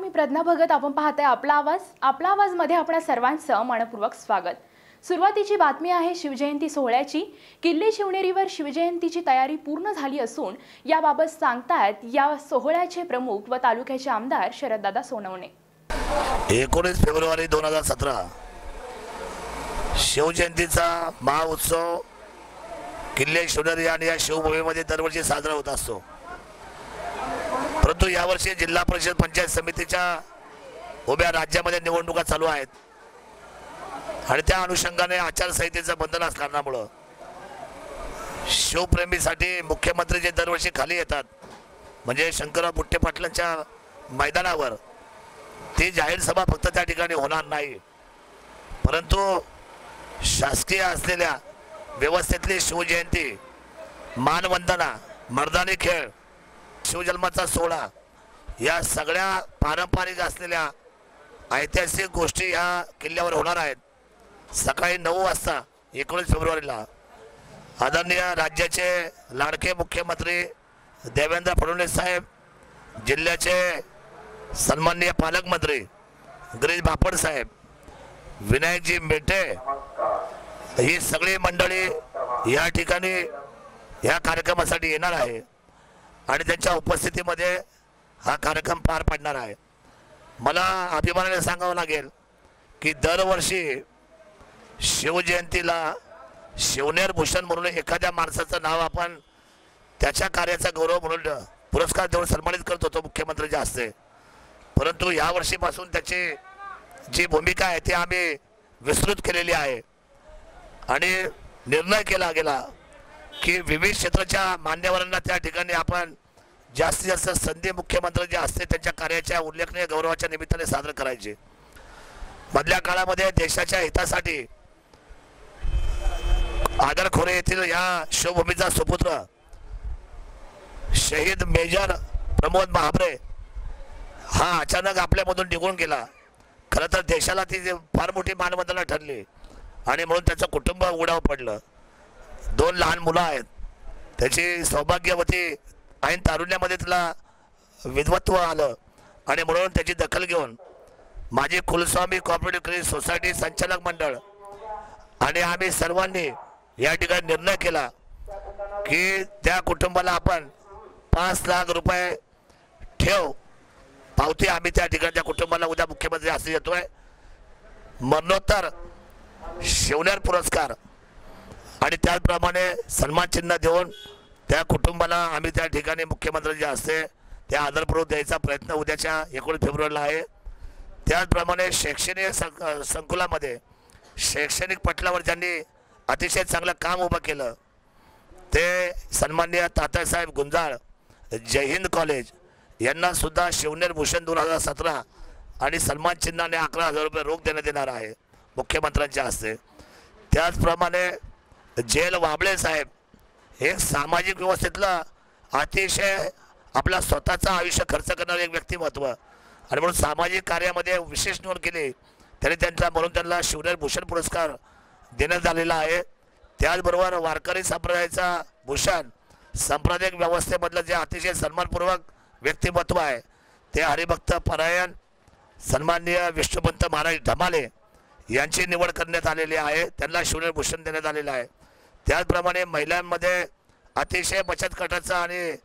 मी प्रज्ञा भगत. आपण पाहताय आपला आवाज मध्ये आपल्या सर्वांचं मनपूर्वक स्वागत. सुरुवातीची बातमी आहे शिवजयंती सोहळ्याची. किल्ले शिवनेरीवर शिवजयंतीची तयारी पूर्ण झाली असून याबाबत सांगतायत या सोहळ्याचे प्रमुख व तालुक्याचे आमदार शरददादा सोनवणे. 19 फेब्रुवारी 2017 शिवजयंतीचा महाउत्सव किल्ले शिवनेरी आणि या शिवभूमीमध्ये दरवर्षी साजरा होत असतो. परंतु यावर्षी जिल्हा परिषद पंचायत समितीच्या उभ्या राज्यामध्ये निवडणुका चालू आहेत आणि त्या अनुषंगाने आचारसंहितेचं बंधन असल्यामुळे शिवप्रेमीसाठी मुख्यमंत्री जे दरवर्षी खाली येतात म्हणजे शंकरराव बुट्टे पाटलांच्या मैदानावर ती जाहीर सभा फक्त त्या ठिकाणी होणार नाही, परंतु शासकीय असलेल्या व्यवस्थेतली शिवजयंती, मानवंदना, मर्दानी खेळ, शिवजन्माचा सोहळा या सगळ्या पारंपरिक असलेल्या ऐतिहासिक गोष्टी या किल्ल्यावर होणार आहेत. सकाळी 9 वाजता 19 फेब्रुवारीला आदरणीय राज्याचे लाडके मुख्यमंत्री देवेंद्र फडणवीस साहेब, जिल्ह्याचे सन्माननीय पालकमंत्री गिरीश बापट साहेब, विनायकजी मेटे ही सगळी मंडळी या ठिकाणी या कार्यक्रमासाठी येणार आहे आणि त्यांच्या उपस्थितीमध्ये हा कार्यक्रम पार पडणार आहे. मला अभिमानाने सांगावं लागेल की दरवर्षी शिवजयंतीला शिवनेर भूषण म्हणून एखाद्या माणसाचं नाव आपण त्याच्या कार्याचा गौरव म्हणून पुरस्कार देऊन सन्मानित करत होतो मुख्यमंत्र्यांच्या हस्ते, परंतु यावर्षीपासून त्याची जी भूमिका आहे ती आम्ही विस्तृत केलेली आहे आणि निर्णय केला गेला की विविध क्षेत्राच्या मान्यवरांना त्या ठिकाणी आपण जास्तीत जास्त संधी मुख्यमंत्र्यांच्या हस्ते त्यांच्या कार्याच्या उल्लेखनीय गौरवाच्या निमित्ताने साजरे करायचे. मधल्या काळामध्ये देशाच्या हितासाठी आदरखोरे येथील या शिवभूमीचा सुपुत्र शहीद मेजर प्रमोद महाबरे हा अचानक आपल्यामधून निघून गेला. खरं तर देशाला ती फार मोठी मानवंदना ठरली आणि म्हणून त्याचं कुटुंब उघड्यावर पडलं. 2 लहान मुलं आहेत. त्याची सौभाग्यवती ऐन तारुण्यामध्ये तिला विधवत्व आलं आणि म्हणून त्याची दखल घेऊन माझी कुलस्वामी कोऑपरेटिव्ह क्रेडिट सोसायटी संचालक मंडळ आणि आम्ही सर्वांनी या ठिकाणी निर्णय केला की त्या कुटुंबाला आपण 5 लाख रुपये ठेव पावती आम्ही त्या ठिकाणी त्या कुटुंबाला उद्या मुख्यमंत्री हस्ते देतोय. मरणोत्तर शिवनेर पुरस्कार आणि त्याचप्रमाणे सन्मान चिन्ह देऊन त्या कुटुंबाला आम्ही त्या ठिकाणी मुख्यमंत्र्यांच्या हस्ते त्या आदरपूर्वक द्यायचा प्रयत्न उद्याच्या 19 फेब्रुवारीला आहे. त्याचप्रमाणे शैक्षणिक संकुलामध्ये शैक्षणिक पटलावर ज्यांनी अतिशय चांगलं काम उभं केलं ते सन्माननीय तात्यासाहेब गुंजाळ जय हिंद कॉलेज यांना सुद्धा शिवनेर भूषण 2017 आणि सन्मान चिन्हाने 11,000 रुपये रोख देण्यात येणार आहे मुख्यमंत्र्यांच्या हस्ते. त्याचप्रमाणे जेल वाबळे साहेब हे सामाजिक व्यवस्थेतलं अतिशय आपला स्वतःचं आयुष्य खर्च करणारे एक व्यक्तिमत्व आणि म्हणून सामाजिक कार्यामध्ये विशेष नोंद केली म्हणून त्यांना शिवनेर भूषण पुरस्कार देण्यात आलेला आहे. त्याचबरोबर वारकरी संप्रदायाचा भूषण सांप्रदायिक व्यवस्थेमधलं जे अतिशय सन्मानपूर्वक व्यक्तिमत्व आहे ते हरिभक्त परायण सन्माननीय विष्णुपंत महाराज धमाले यांची निवड करण्यात आलेली आहे. त्यांना शिवनेर भूषण देण्यात आलेलं आहे. त्याचप्रमाणे महिलांमध्ये अतिशय बचत गटाचं आणि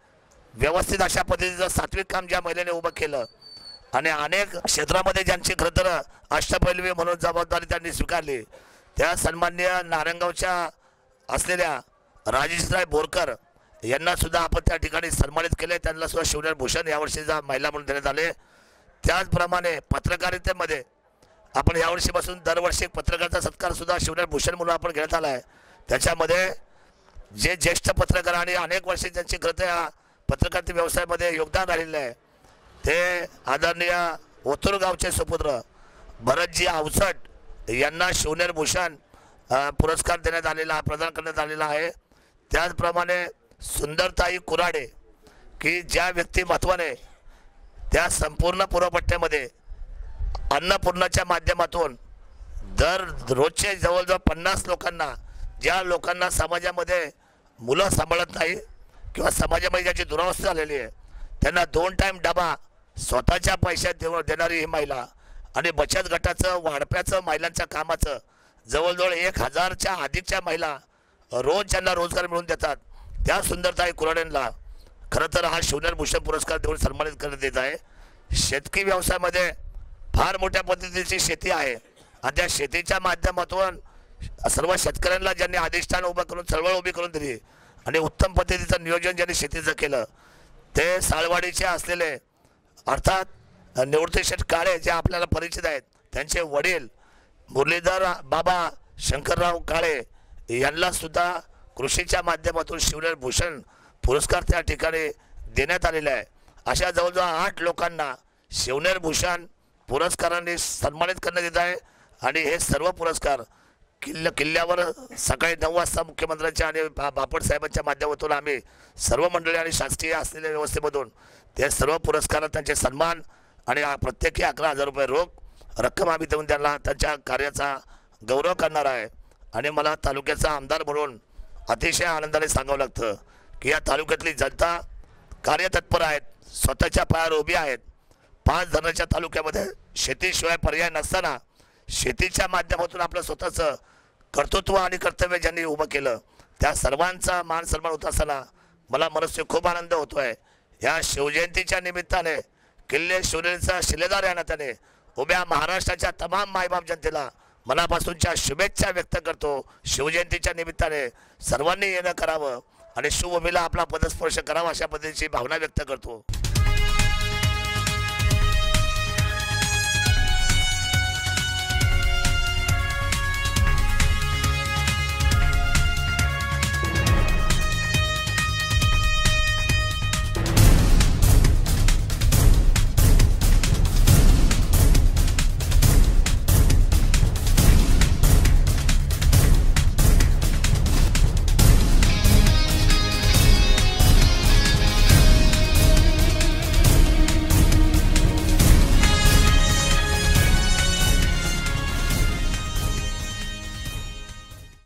व्यवस्थित अशा पद्धतीचं सात्विक काम ज्या महिलेने उभं केलं आणि अनेक क्षेत्रामध्ये ज्यांची खरं तर अष्टपैलवी म्हणून जबाबदारी त्यांनी स्वीकारली त्या सन्माननीय नारायणगावच्या असलेल्या राजेशराय बोरकर यांना सुद्धा आपण त्या ठिकाणी सन्मानित केले. त्यांना सुद्धा शिवनेर भूषण यावर्षीचा महिला म्हणून देण्यात आले. त्याचप्रमाणे पत्रकारितेमध्ये आपण यावर्षीपासून दरवर्षी पत्रकाराचा सत्कार सुद्धा शिवनेर भूषण म्हणून आपण घेण्यात आला आहे. त्याच्यामध्ये जे ज्येष्ठ पत्रकार आणि अनेक वर्षे ज्यांची खरं या पत्रकारिता व्यवसायामध्ये योगदान राहिलेलं आहे ते आदरणीय ओतूर गावचे सुपुत्र भरतजी अवचट यांना शिवनेर भूषण पुरस्कार देण्यात आलेला प्रदान करण्यात आलेला आहे. त्याचप्रमाणे सुंदरताई कुराडे की ज्या व्यक्तिमत्वाने त्या संपूर्ण पूर्वपट्ट्यामध्ये अन्नपूर्णाच्या माध्यमातून दर रोजचे जवळजवळ 50 लोकांना, ज्या लोकांना समाजामध्ये मुलं सांभाळत नाही किंवा समाजामध्ये ज्याची दुरावस्था झालेली आहे त्यांना 2 टाइम डबा स्वतःच्या पैशात देणारी ही महिला आणि बचत गटाचं वाढप्याचं महिलांच्या कामाचं जवळजवळ 1000च्या अधिकच्या महिला रोज ज्यांना रोजगार मिळवून देतात त्या सुंदरताई कुराडेंना खरं तर हा शिवनेर भूषण पुरस्कार देऊन सन्मानित करण्यात येत आहे. शेतकी व्यवसायामध्ये फार मोठ्या पद्धतीची शेती आहे आणि त्या शेतीच्या माध्यमातून सर्व शेतकऱ्यांना ज्यांनी अधिष्ठान उभं करून चळवळ उभी करून दिली आणि उत्तम पद्धतीचं नियोजन ज्यांनी शेतीचं केलं ते साळवाडीचे असलेले अर्थात निवृत्ती शेठ काळे जे आपल्याला परिचित आहेत त्यांचे वडील मुरलीधर बाबा शंकरराव काळे यांना सुद्धा कृषीच्या माध्यमातून शिवनेर भूषण पुरस्कार त्या ठिकाणी देण्यात आलेला आहे. अशा जवळजवळ 8 लोकांना शिवनेर भूषण पुरस्कारांनी सन्मानित करण्यात येत आहे आणि हे सर्व पुरस्कार किल्ल्यावर सकाळी 9 वाजता मुख्यमंत्र्यांच्या आणि बापट साहेबांच्या माध्यमातून आम्ही सर्व मंडळी आणि शासकीय असलेल्या व्यवस्थेमधून ते सर्व पुरस्कार त्यांचे सन्मान आणि प्रत्येकी 11,000 रुपये रोख रक्कम आम्ही देऊन त्यांना त्यांच्या कार्याचा गौरव करणार आहे. आणि मला तालुक्याचा आमदार म्हणून अतिशय आनंदाने सांगावं लागतं की या तालुक्यातली जनता कार्यतत्पर आहेत, स्वतःच्या पायावर उभी आहेत. 5 धरणाच्या तालुक्यामध्ये शेतीशिवाय पर्याय नसताना शेतीच्या माध्यमातून आपलं स्वतःचं कर्तृत्व आणि कर्तव्य ज्यांनी उभं केलं त्या सर्वांचा मान सन्मान होत असताना मला मनस्वी खूप आनंद होतोय. या शिवजयंतीच्या निमित्ताने किल्ले शिवनेरीचा शिलेदार या नात्याने उभ्या महाराष्ट्राच्या तमाम मायबाप जनतेला मनापासूनच्या शुभेच्छा व्यक्त करतो. शिवजयंतीच्या निमित्ताने सर्वांनी येणं करावं आणि शिवभूमीला आपला पदस्पर्श करावा अशा पद्धतीची भावना व्यक्त करतो.